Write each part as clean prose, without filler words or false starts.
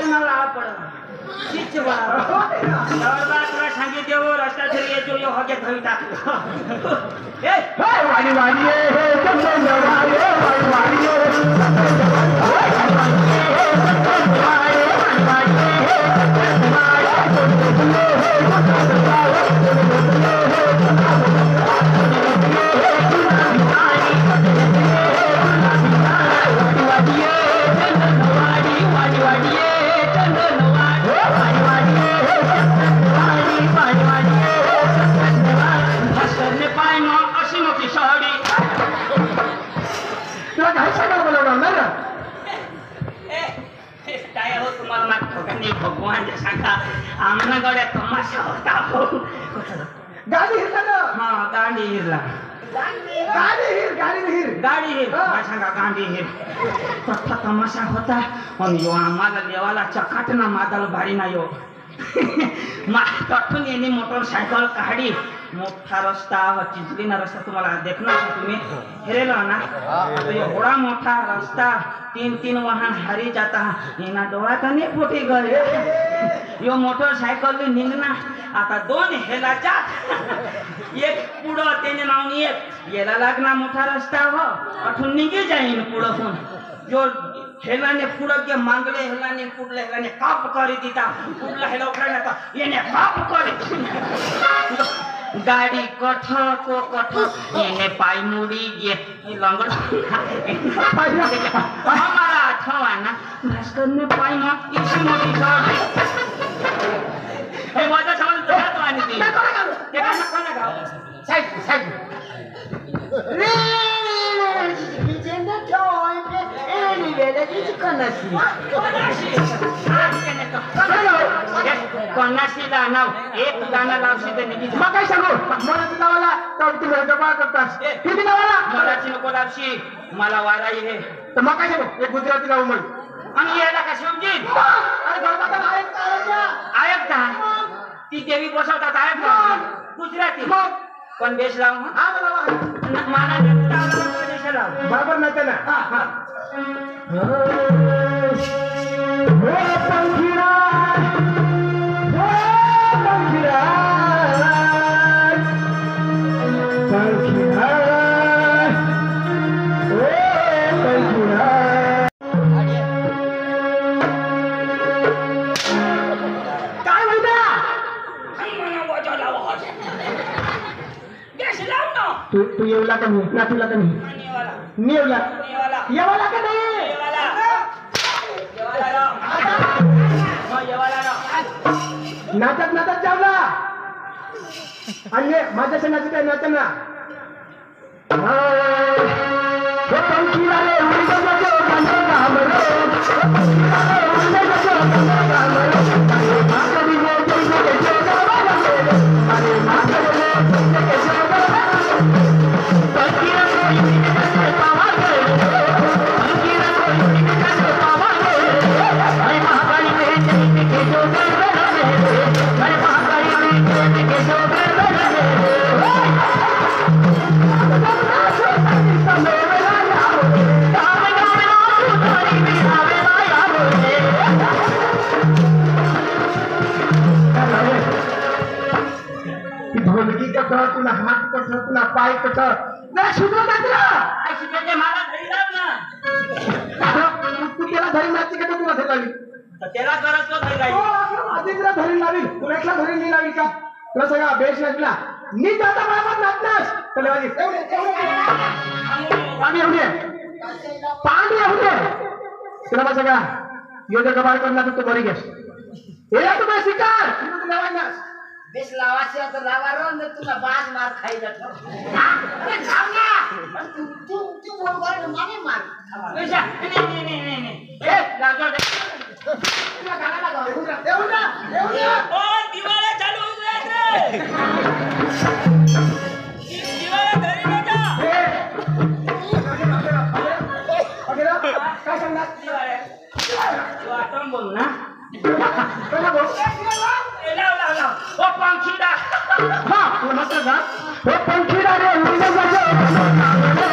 मला पड चिच बा तुला सांगितले हो रस्ता तरी येतो यो हगे धरी टाकलो ए वाणी वाणी हे चंदन वाणी वाणी वाणी भगवान सांगा आमना गड्या तमाशा होता गाडी हिरला हाँ गाडी हिरला गाडी हिर सांगा गाडी हिर तथा तमाशा होता आणि यो आम्हाला देवाला चकाटना मादल भारी ना यो तठून येणे मोटरसायकल काढी मोठा रस्ता चिंचलीना रस्ता तुम्हाला देखना तुम्ही हेरेला ना आता एवढा मोठा रस्ता तीन तीन वाहन हारी जाता येना डोळा का नाही फुटी गए यो मोटरसायकल निघना आता दोन हेला जात एक पुढं त्याने नावनी एक याला लागना मोठा रस्ता हो अठून निघी जाईन पुढं पण जो हेलाने पुढं के मांगले हेलाने पुढले हेलाने काप करी दिता पुढला हेला उखडला का येने काप करी गाडी कठ को कठ येने पाय मुडी गे लंगड हमारा अठवा ना भास्कर ने पाय ना इसी मोठी गाडी हे माझा समज तुला तो आणि ती ते काय नको ना गाव साईड साईड कोणाशीला नाव एक गाणं लावशी तर निघी मग काय सांगू मराठी नावाला तर तुम्ही जमा करतास हिंदी नावाला मराठी नको लावशी मला वाराई हे तर मग काय सांगू एक गुजराती नाव मग आणि याला का समजीत ऐकता ती देवी बसवतात ऐकता गुजराती पण बेस लाव माना लाव बरोबर नाही ना तू येवला का नाही नातीला का नाही नेवला येवाला का नाही नाचत नाचत जावला आणि माझ्याशी नाचत आहे नाचना ढोलकी कसं तुला हात कसं तुला पाय कसं नाही सुधरत ते मला धरी लाव ना तू त्याला धरी नाचते का तुला धरी लावी त्याला करत तो धरी लावी आधी तुला धरी लावी तुला एकला धरी नाही लावी का तुला सगळा बेस लागला नीट आता बरोबर नाचलास तुला माझी पाणी एवढे पाणी एवढे तुला माझा सगळा योजना कबाड करणार तू बरी घेस हे तुम्ही शिकार तुला लावायलास बेस लावायचे तर लावा रोज तुला बाज मार खायला अरे जाऊ ना तू बोल बोल माने मार बेशा नाही ए लागो तुला गाला लागा एवढा ओ दिवाळा चालू होऊ रे दिवाळा घरी न जा अगेला काय सांगणार तू आटम बोल ना काय बोल लाव ओ पंखीडा हा मस्त ना ओ पंखीडा रे उडीचा जातो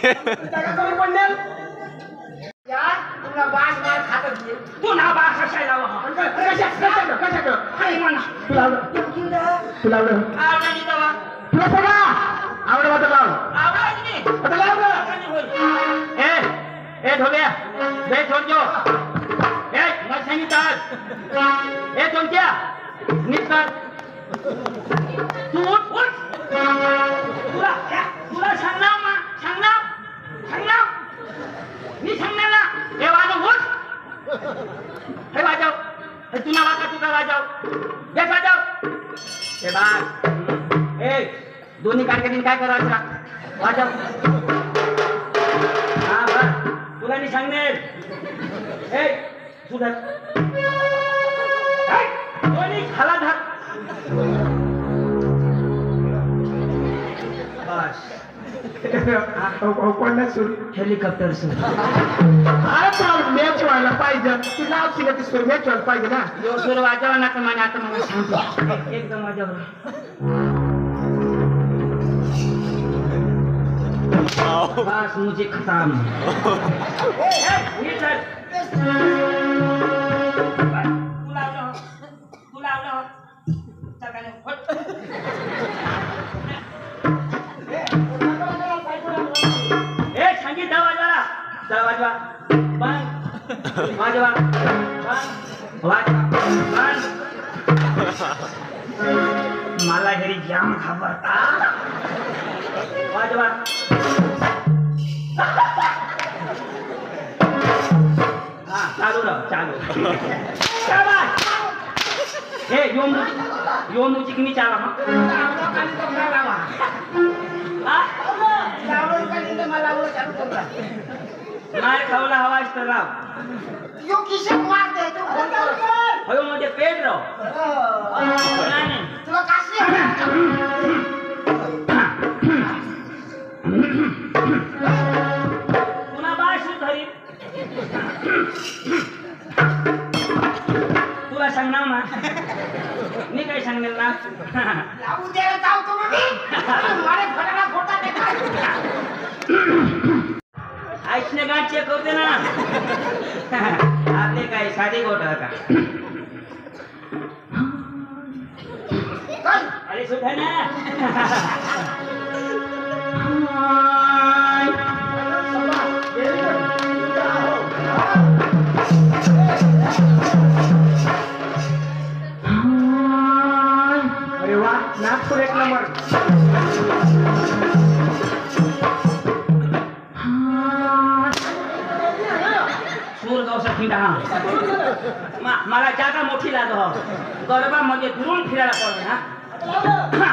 त्याला कमी पडणार यार तुला बास मार खात होती तू ना बास असायला कशा आणि म्हणा तुला आवडलं आवडायची तेव्हा तुला सगळा आवड वाटत लाव आवडायची आता लाव गं. ए ढोल्या बे छोड़ जो ए मत सांगितलं ए चोंच्या नीट कर तू उठ तुला सांगणार मी सांगणार ना हे वाजव उठ हे वाजव हे तुला वाजव तुका वाजव बेस वाजव हे बाग ए दोन्ही कारकिर्दीत काय करायचं वाजव हा बस तुला मी सांगणार ए सुधर दोन्ही खाला धर बस कोणला सुरू हेलिकॉप्टर सुरू अरे पण मॅच व्हायला पाहिजे तू नाव शिकत सुरू मॅच व्हायला पाहिजे ना यो सुरू वाजवा ना तर म्हणे आता मला सांगतो एकदम वाजव बस मुझे खत्म सांगित वाजवा वाजवा मला घरी जाम घाबरता वाजवा हा चालू राह चालू हे यो म्युझिक मी चाला मार खावला हवाच तर राव हो मध्ये पेट राव पुन्हा बाश घरी तुला सांगणार ना मी काय सांगेल ना ऐकणे गाठ चेक होते ना आपले काय साधी गोट का अरे सुद्धा ना अरे वा नागपूर एक नंबर सूरगावचा खिंडा मला जागा मोठी लागो गरबा मध्ये दुरून फिरायला पडलं ना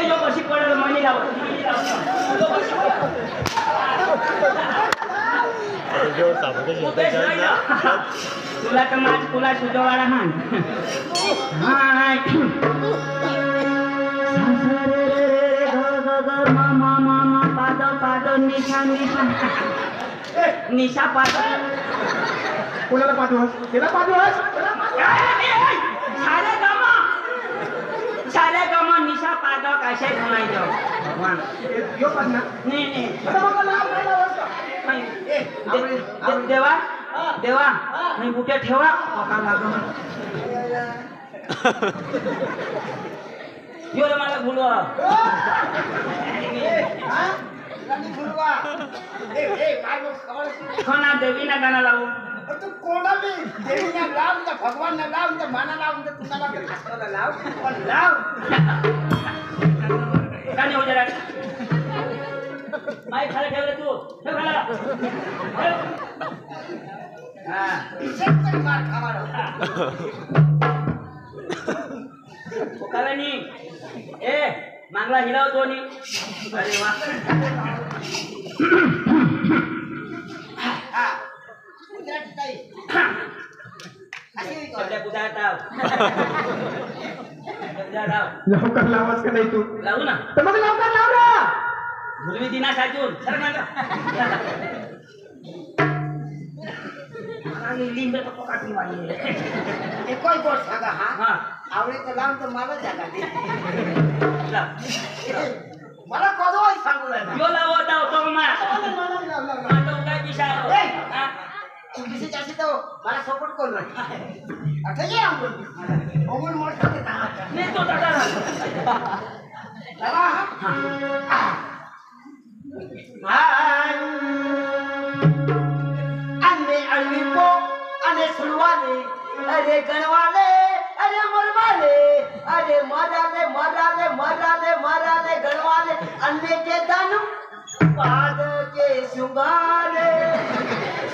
जो कशी पडेल मनी लाव तुला तर माझ तुला सुजवाडा हान पाद निशा निशा पाद कोणाला पाठवस तिला पाठवस सारे गमा निशा पाद कसे म्हणायचं भगवान यो पण ना नाही ए देवा देवा नाही बुटे ठेवा का लागो यो रे मला भूलवा कोणा देवी ना गाणं लावू तू कोणा बी देवीना लाव तर भगवान ना लाव तर माना लाव तर तुम्हाला लाव लाव गाणे हो जरा माय खाली ठेवले तू ठेव खाला हा शेतकरी मार खावाडा ओकालानी ए मांगला हिलाव दोनी अरे वा हा गुजराती ताई अशी सध्या कुदाताव लवकर लावास का नाही तू लावू ना तर मग लवकर लाव ना भुलवी दिना साजून सर मांगा लिंबे तो काटून वाढले एकच गोष्ट सांगा हा हा आवडीचं लावून तर मला जागा दे ला. मला कधोही सांगू नका यो लावत आहो तो मा तो काय विषय हा किसी जास्त तो मला सपोर्ट करू नका आता ये अमूल मोठा ते नाही तो दादा अन्ने अळवी पो अने सुलवाले अरे गणवाले अरे मरवाले अरे मराले मराले मराले मराले गणवाले अन्ने के दानू पाद के शुंगाले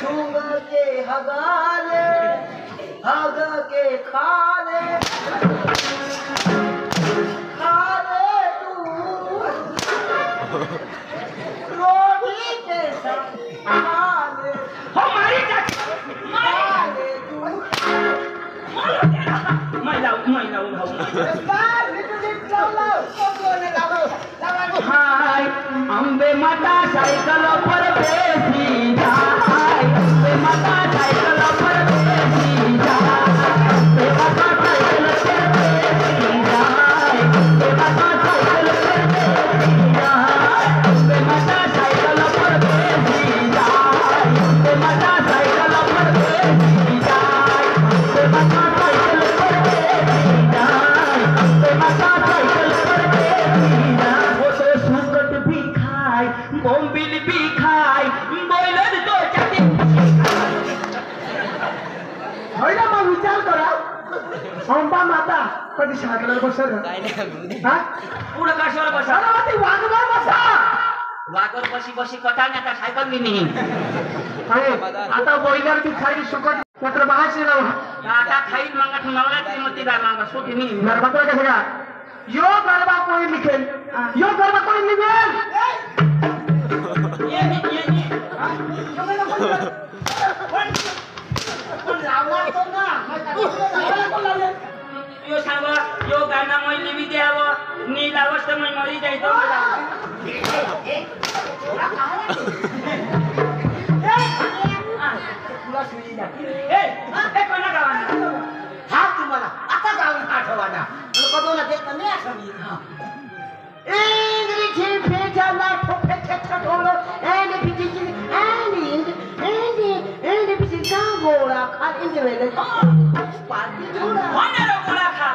शुंग के हगाले हग के खाले खाले तू रोटी के संग खाले हो मारी जात खाले तू महिला भाऊ बार लिटल लाव कोण लाव हाय अंबे माता सायकल पर बेसी जाय अंबे माता सायकल पर बेसी जाय अंबे माता सायकल पर बेसी जाय अंबे माता सायकल पर बेसी जाय अंबे माता सायकल पर बेसी जाय अंबे माता सायकल पर बेसी जाय अंबे माता सायकल पर बेसी जाय अंबे माता सायकल पर बेसी जाय वो तो सुकट भी खाय बोंबिल भी खाय बोलर तो जाती होईना मग विचार करा अंबा माता कधी सायकलवर बसर हा पुढं काशवर बसा अरे ती वाघवर बसा वागर बशी बशी कटाने आता सायकल मी नाही अरे आता बोईलर ती खाली सुकट पत्र बाहेरचे राहू आता खाईल मग नवरात्री मध्ये काय मागा सोटी नाही गरबा कसं का यो गरबा कोणी लिखेल यो गरबा कोणी लिखेल ये नी पण लावणार तो ना यो सांग यो गाणं मै लिवी द्यावं नी लावस तर मै मरी जायचं तुला सुई लागली ए कोणा गावाना हा तुम्हाला आता गावी आठवणा कधो ना देत नाही असं मी इंग्रजी फेजाला ठोके छत्र ढोलो एने पिची एने पिची गोळा खा इंगे वेले पार्टी जोडा होणार गोळा खा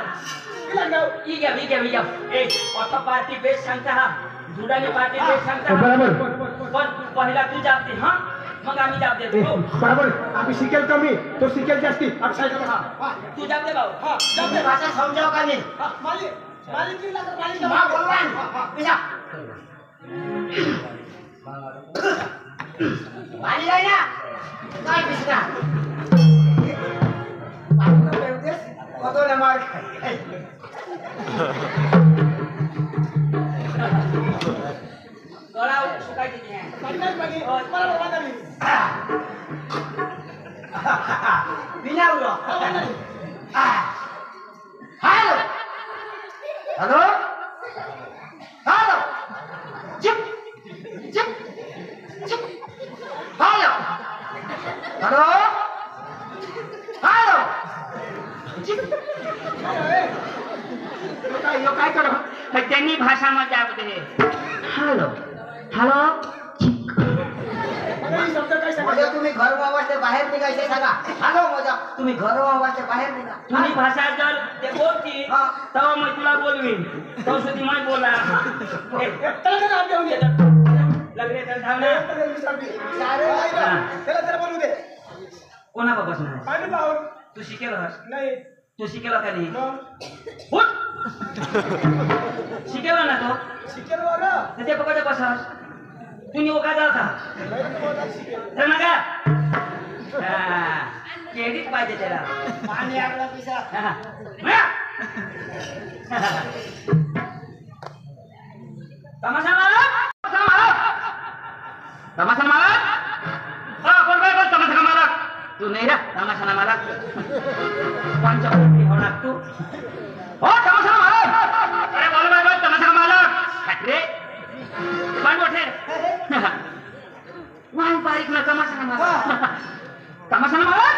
इग्या ए आता पार्टी बेस सांगता हा जुडाने पार्टी बेस सांगता बरोबर. पण पहिला तू जाते हा मग आम्ही जाप देतो हो. बरोबर आम्ही शिकेल कमी तो शिकेल जास्ती अब सायकल हा तू जाप दे भाऊ तुमची भाषा समजाव का नाही मा बोलवान पिसा पाणी जाय ना काय पिसना पाणी तो पेवतेस कतो ना मार खाय गळा सुकाय किती आहे विनावलो hello hello hello chip chip chip hello hello hello chip यो काय कर त्यांनी भाषामध्ये जाप दे हॅलो हॅलो म्हणजे तुम्ही घर वावाचे बाहेर निघायचे सांगा हॅलो मजा तुम्ही घर वावाचे बाहेर निघा तुम्ही भाषा जर ते बोलती हा. तेव्हा मग तुला बोलवीन तो सुधी मग बोला लगरे तर धावना कोणा बघस नाही तू शिकेल तू शिकेला का नाही उठ. शिकेला ना तो ते बघा बसास तू निव का जाता तर नका क्रेडिट पाहिजे त्याला पाणी आपला पिसा तमाशा मालक तमाशा मालक बोल तमाशा मालक तू नाही रे तमाशा मालक पंचवटी होणार तू हो तमाशा मालक अरे बोल तमाशा मालक रे पाणी उठे वाई बारीक ना तमाशा मालक तमाशा मालक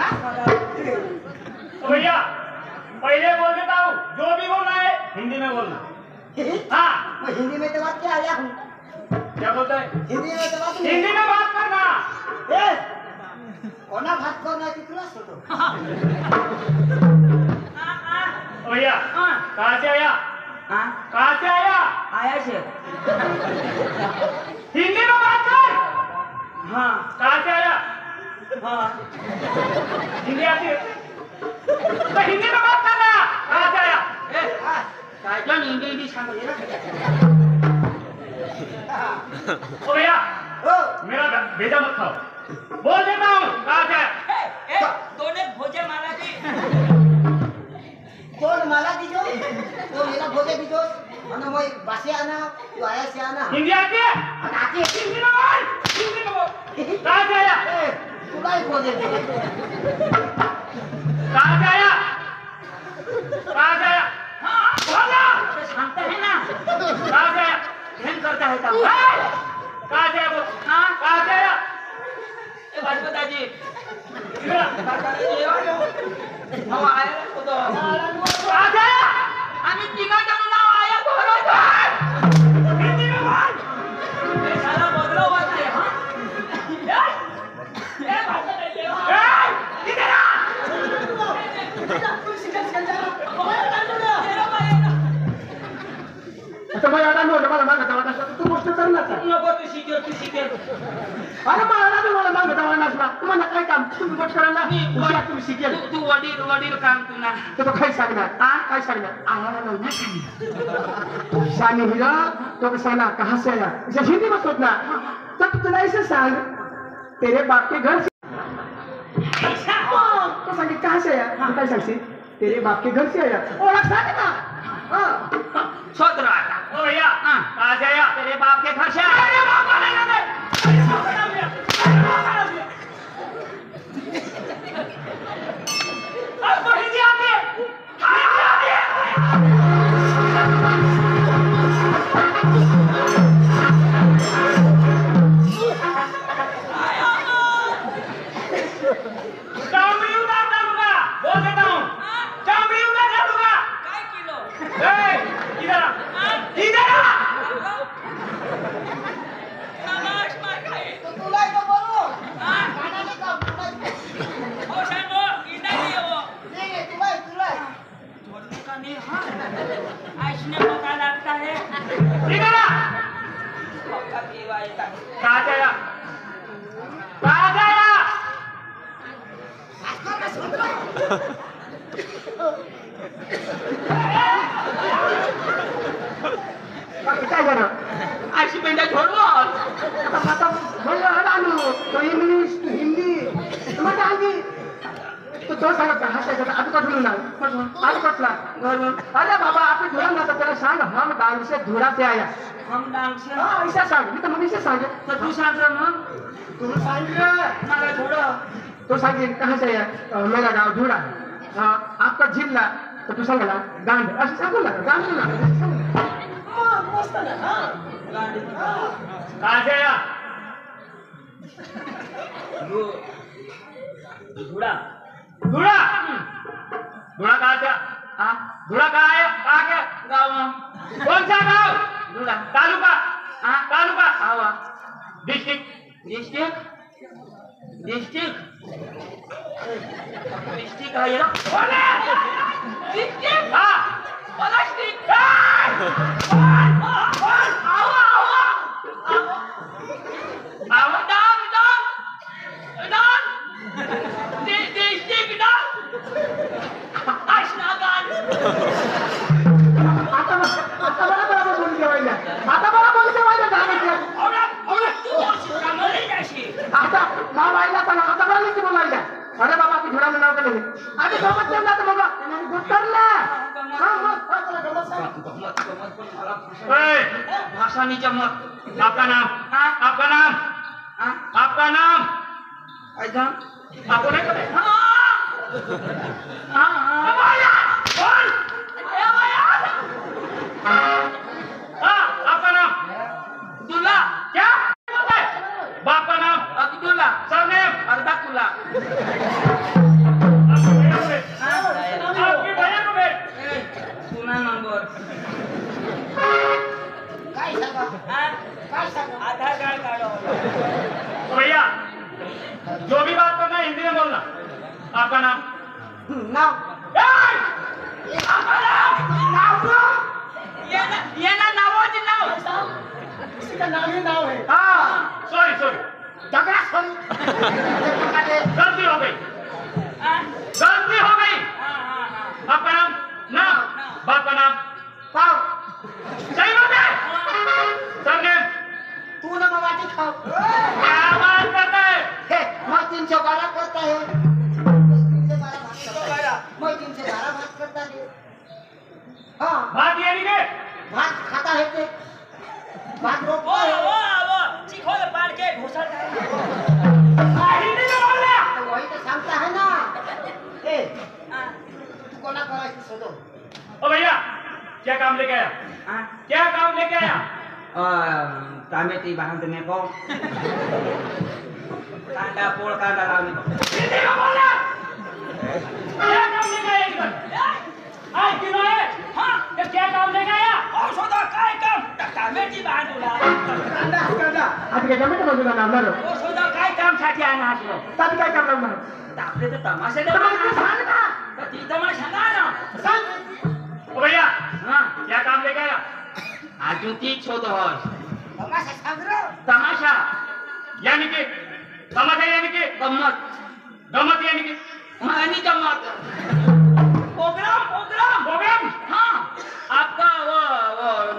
तो भैया पहले बोल देता हूँ, जो भी बोलना है हिंदी में बोलना। हाँ, मैं हिंदी में तो बात क्या आया हूँ, क्या बोलते हैं? हिंदी में तो बात हिंदी में बात करना। ए, कोना भात करना है कितना सोचो। तो भैया हाँ कहाँ से आया? हाँ कहाँ से आया? आया से हिंदी में बात कर। हाँ कहाँ से आया? हाँ हिंदी आती है तो हिंदी में बात करना। कहाँ से आया? काय जण इंग्लिश सांगले ना ओ भैया ओ, मेरा भेजा मत खाओ, बोल देता हूँ कहाँ से आया। दोने भोजे माला दी कोण मला दिजो, तो मेरा भोजे दिजो, आणि मग बासे आना, तू आया से आना. हिंदी आती है? आणि आती हिंदी में बोल, हिंदी में बोल। कहाँ से आया? ए, तुला ही भोजे दिजो. कहाँ से आया? कहाँ से आया? हाँ बोलना। तो सांगता है ना कहाँ से आया? ध्यान करता है तब कहाँ से आया बोल? हाँ कहाँ से आया? ए बाजपताजी इधर। हो आया तो कहाँ से आया? आम्ही तिघा जण नाव आया बरोबर हिंदी में बोल। साला बदलो वाटते हा इधर आ। आता मग आला नव्हतं मला मागं धावत असला तर तू गोष्ट करणार का? नको तू शिकेल अरे मग आला मला मागं धावत नसला तुम्हाला काय काम तुम्ही गोष्ट करायला उद्या तुम्ही शिकेल तू वडील काम तुला तर तो काय सांगणार काय सांगणार आम्हाला नव्हतं शानी हिरा तो कसा ना कहाँ से आया जब हिंदी में सोचना तब तुला ऐसे सांग तेरे बाप के घर से तो सांगे कहाँ से आया तू काय सांगशील तेरे बाप के घर से आया ओळख सांग ना हाँ शोध रहा था ओ भैया हाँ। कहाँ से आया? तेरे बाप के घर से आया अरे बाप का नहीं आते। अरे बाप का नहीं आते। अरे बाप का नहीं आते। आपको हिंदी आती है? हिंदी आती है? चामड़ी उतार डालूंगा, बोल देता हूँ। चामड़ी उतार डालूंगा। काय किलो ए, इधर आ। इधर आ। नमाज मार खाए तो तुला ही तो बोलो. हाँ कानाने काम, तुला ही. हो सांगो इधर ही हो नाही, तुला ही. छोड़ने का नहीं हाँ ऐसने मौका लगता है इधर आ। मौका पीवा येता कहाँ से आया? कहाँ से आया? बाकी काय झालं ऐसी पेंडा छोड़ो आता बोललो आणू तो इंग्लिश तू हिंदी मग आणखी तो तो सांगत का हसायचं आता कसलं ना आज कसला अरे बाबा आपण धुरा ना त्याला सांग हम डांग से धुरा से आया हम डांग से हाँ ऐसा सांग मी तर मग ऐसे सांगे तो तू सांग रहा ना तू सांगितलं मला छोड़ो तो सांगेल कहाँ से आया मेरा गाँव धुरा आपका जिल्हा तो तू सांगायला गांड असं सांगू ना गांड ना मस्त ना, हा. कहाँ से आया? घोड़ा धुरा। धुरा कहाँ से? हाँ धुरा कहाँ आया? कहाँ के? गाँव कौन सा गाँव? घोड़ा तालुका। हाँ तालुका। आवा डिस्ट्रिक्ट। डिस्ट्रिक्ट है ये डिस्ट्रिक्ट हाँ। प्लास्टिक आवा डांग डिस्ट्रिक्ट डांग आशनागान आता मला बरोबर बोलून जेवायला आता मला बोलून जेवायला जायचं आता नाव आईला सांगा आता मला नाही बोलायला अरे बाबा तू धुरा नाव केलं आधी सोबत जेवला तर बाबा गुटरला हा मग ए, भाषा नहीं चमक आपका नाम? हाँ आपका नाम? हाँ आपका नाम? ऐसा आपको नहीं पता? हाँ हाँ बोल यार, बोल। हाँ, आपका नाम? दूल्हा क्या बोलता है? बाप का नाम? अब्दुल्ला सरनेम? अर्दाकुल्ला आपका नाम? नाव नाव ये ना नावाचे नाव किसी का नाम ही नाव है हाँ सॉरी सॉरी, झगड़ा सॉरी गलती हो गई, गलती हो गई। आपका नाम? नाम। बाप का नाम? पाव सही बात है। सरनेम? तू ना मवाटी खाओ क्या बात करता है? हे मैं 312 करता है 312 भात करता है हाँ भात यानी के? भात खाता है ते भात रोक हिंदी में बोलना। तो वही तो सांगता है ना ए तू कोना करायची सोडो ओ भैया, क्या काम लेके आया? क्या काम लेके आया? टमाटे बांधने को कांदा पोळ कांदा लावणे को हिंदी में बोलना। क्या काम लेके आया इधर? आज क्यों आए? हाँ, ये क्या काम लेके आया? आता काय जमत बाजूला लावणार काय काम साठी आहे ना असलो त्यात काय काम लावणार आपले तर तमाशे तर मला तू सांग ना तर ती तमाशा ना सांग ओ भैया, हा क्या काम लेके आया? अजून तीच होत होय तमाशा सांग रे तमाशा यानी कि तमाशा यानी कि गम्मत गमत यानी कि मानी गम्मत प्रोग्राम प्रोग्राम प्रोग्राम। हाँ आपका वो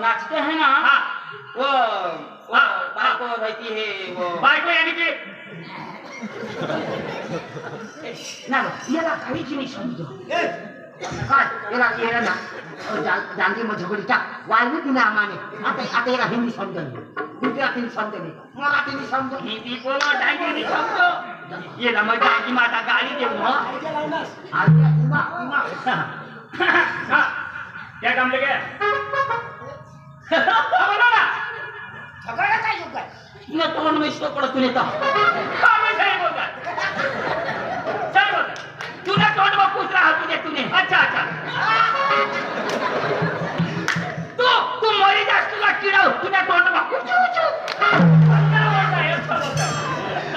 नाचते हैं ना हाँ, वो हाँ, बाको रहती है वो बाइको यानी कि ना याला काहीच नाही समजो काय याला याला ना जांगी में झगड़ी टाक वाल्मीकि ने आमाने आता याला हिंदी समझन गुजराती नहीं समझन मराठी नहीं समझन हिंदी बोलो डांगी नहीं समजो ये लम्बा डांगी माता गाली दे वो आगे इमा इमा हाँ, क्या काम लेके आया? हाँ, बोलो ना। झगड़ा का युग है न तोंड में इसको पड़ा तूने तो हाँ, मैं सही बोलता है। सही बोलता है। तूने तोंड में पूछ रहा तुझे तूने अच्छा अच्छा। तू मरी जास तुला किडव तूने तोंड में कुछ अच्छा बोलता है, अच्छा बोलता है।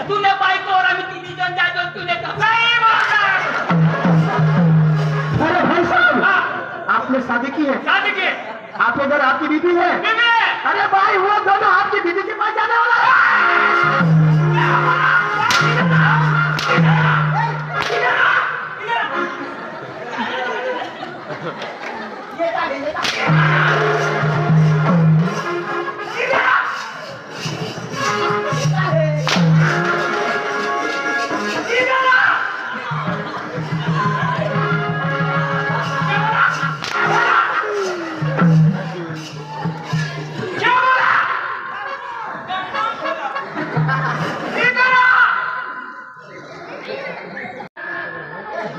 तूने बाइक और आम्ही तिन्ही जण जाजो तूने तो सही बोलता है। अरे भाई साहब हाँ, आपने शादी की है शादी की? आपके घर आपकी बीबी है बीबी है। अरे भाई वो दोनों आपकी बीबी के पास जाने वाला है ये का ले का क्या बोला?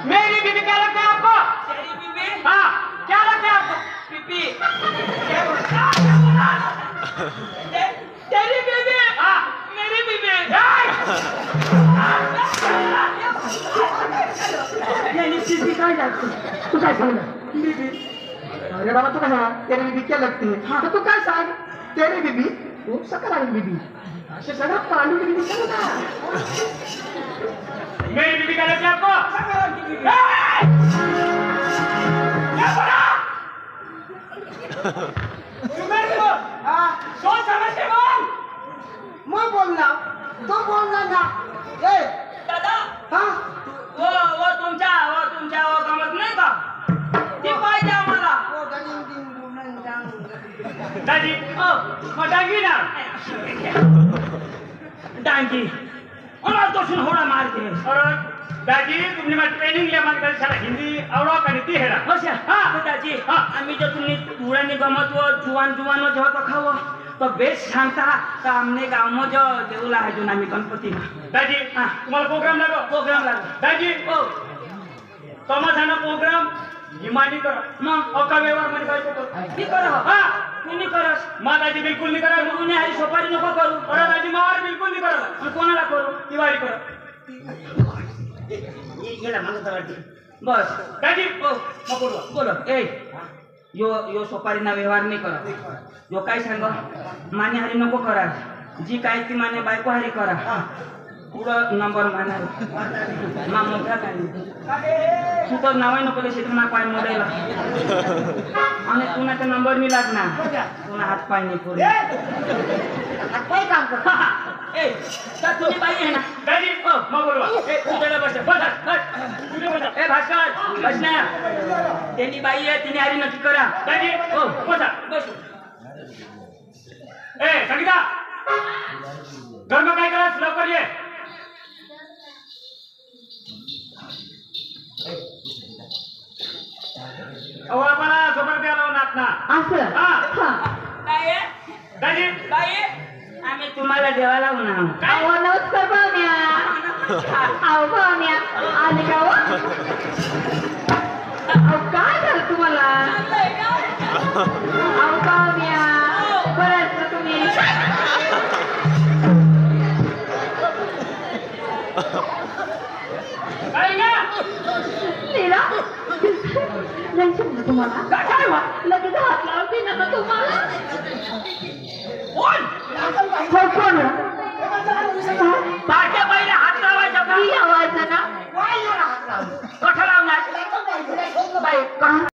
मेरी बीबी क्या लगता है आपको? तेरी बीबी हाँ, क्या लगता है आपको? बीबी तेरी बीबी हाँ, मेरी बीबी यानी बीबी काय लागते तू काय सांग बीबी अरे बाबा तू कहा तेरी बीबी क्या लगती है हाँ तो तू काय सांग तेरी बीबी खूप सकारात्मक बीबी असे सगळं पांडू की बीबी सांग ना मेरी बीबी क्या लगता है आपको? क्या बोला? मेरी को हाँ सोच समझ के बोल। मैं बोलना तो बोलना ना ए दादा हाँ वो तुमच्या वो गमत नाही का ती पाहिजे आम्हाला वो डंग डिंग डंग दादी, मग डांगी ना। डांगी और तो सुन होड़ा मार दे और दादी, तुमने मैं ट्रेनिंग लिया मांगता सारा हिंदी आवड़ा का नीति है ना? बस हाँ दादाजी हाँ। आम्ही जर तुम्ही मुलांनी गमत व जुवान जेव्हा तो खावं तो बेस्ट सांगता का आमने गाव में जो देऊला आहे जुना मी गणपती दादी, हाँ। तुम्हाला प्रोग्राम लागो? प्रोग्राम लागो दादी, ओ तमाशाना प्रोग्राम हिमानी करा. मग अका व्यवहार मध्ये काय करतो? ती कर हा, तू नाही करस दादी बिलकुल नाही करा. तू हरी सोपारी नको करू अरे दादी मार बिलकुल नाही करा. आणि कोणाला करू तिवारी करा. गेला मागं वाटते बस दादी, ओ नको बोलो ए यो सोपारीना व्यवहार नाही करा यो काय सांग माने हरी नको करा जी काय ती माने बायको हरी करा पुढं नंबर म्हणाल मा मोठा काय तू तर नावाय नको देशील पुन्हा पाय मोडायला आणि पुन्हा तर नंबर नाही लागणार पुन्हा हात पाय नाही पुढे काही काम कर ए तर तुम्ही बाई आहे ना दाजी मग बोलवा तुझ्याला बस ए भास्कर बस ना त्यांनी बाई आहे तिने आधी नक्की करा दाजी हो बसा बस ए संगीता घर में काय करायचं लवकर ये अहो आम्हाला सोबत द्यायला नात ना असं हा काय आहे? दाजी बाई आम्ही तुम्हाला देवाला लावून काय अहो नमस्कार पाहुण्या अहो पाहुण्या आले का हो? अहो काय झालं तुम्हाला अहो पाहुण्या बरं ना तुम्ही काय ना नीरा नाही समजलं तुम्हाला काय वा लगेच हात लावते ना तुम्हाला कोण हो